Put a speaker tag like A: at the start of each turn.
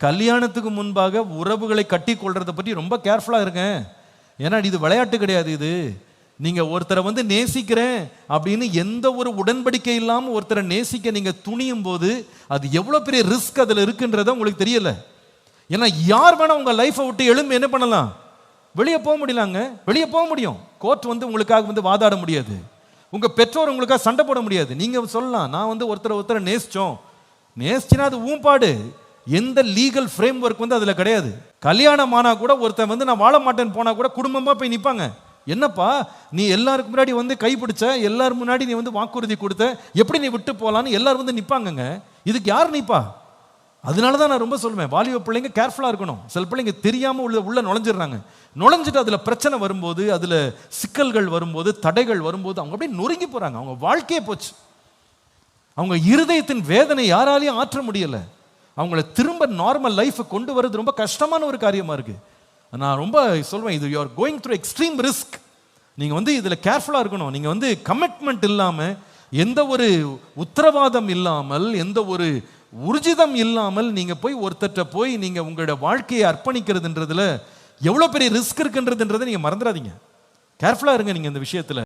A: கல்யாணத்துக்கு முன்பாக உறவுகளை கட்டி கொள்றதை பற்றி ரொம்ப கேர்ஃபுல்லாக இருங்க. ஏன்னா இது விளையாட்டு கிடையாது. இது நீங்கள் ஒருத்தரை நேசிக்கிறேன் அப்படின்னு எந்த ஒரு உடன்படிக்கை இல்லாமல் ஒருத்தரை நேசிக்க நீங்கள் துணியும் போது அது எவ்வளோ பெரிய ரிஸ்க் அதில் இருக்குன்றத உங்களுக்கு தெரியல. ஏன்னா யார் வேணா உங்கள் லைஃப்பை விட்டு எழும்பி என்ன பண்ணலாம், வெளியே போக முடியலாங்க. வெளியே போக முடியும், கோர்ட் உங்களுக்காக வாதாட முடியாது, உங்கள் பெற்றோர் உங்களுக்காக சண்டை போட முடியாது. நீங்கள் சொல்லலாம் நான் ஒருத்தரை நேசிச்சினா அது ஊம்பாடு. எந்த லீகல் ஃப்ரேம் ஒர்க் அதில் கிடையாது. கல்யாணம் ஆனால் கூட ஒருத்தன் நான் வாழ மாட்டேன்னு போனால் கூட குடும்பமாக போய் நிற்பாங்க. என்னப்பா நீ எல்லாருக்கு முன்னாடி கை பிடிச்ச, எல்லாரும் முன்னாடி நீ வாக்குறுதி கொடுத்த, எப்படி நீ விட்டு போகலான்னு எல்லாரும் நிற்பாங்கங்க. இதுக்கு யார் நிற்பா? அதனால தான் நான் ரொம்ப சொல்லுவேன், வாலிப பிள்ளைங்க கேர்ஃபுல்லாக இருக்கணும். சில பிள்ளைங்க தெரியாமல் உள்ள நுழைஞ்சிடுறாங்க. நுழைஞ்சிட்டு அதில் பிரச்சனை வரும்போது, அதில் சிக்கல்கள் வரும்போது, தடைகள் வரும்போது அவங்க அப்படியே நொறுங்கி போகிறாங்க. அவங்க வாழ்க்கையே போச்சு. அவங்க இருதயத்தின் வேதனை யாராலையும் ஆற்ற முடியலை. அவங்கள திரும்ப நார்மல் லைஃப் கொண்டு வர்றது ரொம்ப கஷ்டமான ஒரு காரியமா இருக்கு. நான் ரொம்ப சொல்வேன், இது you are going through extreme risk. நீங்க இதில் கேர்ஃபுல்லாக இருக்கணும். நீங்க கமிட்மெண்ட் இல்லாமல், எந்த ஒரு உத்தரவாதம் இல்லாமல், எந்த ஒரு உறுதிதம் இல்லாமல் நீங்க போய் ஒருத்தட்ட போய் நீங்க உங்களோட வாழ்க்கையை அர்ப்பணிக்கிறதுன்றதுல எவ்வளோ பெரிய ரிஸ்க் இருக்குன்றதுன்றதை நீங்க மறந்துடாதீங்க. கேர்ஃபுல்லாக இருங்க நீங்க இந்த விஷயத்துல.